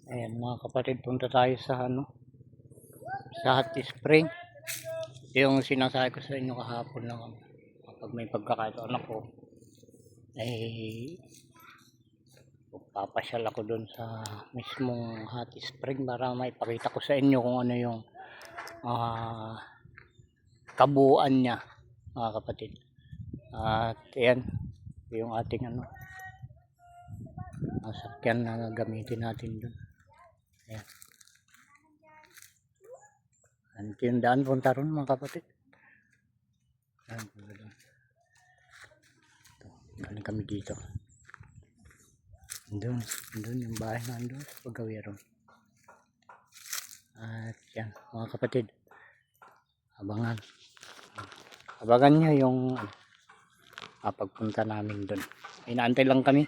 Ayan mga kapatid, punta tayo sa sa hot spring. Yung sinasabi ko sa inyo kahapon na kapag may pagkakataon ako ay papasyal ako doon sa mismong hot spring para maipakita ko sa inyo kung ano yung kabuuan niya mga kapatid. At ayan yung ating sasakyan na gamitin natin doon. Ayan. Ito yung daan punta ron mga kapatid. Ayan, punta doon. Galing kami dito. Doon yung bahay na doon sa Pagawiro. At yan mga kapatid, abangan nyo yung pagpunta namin doon. Inaantay lang kami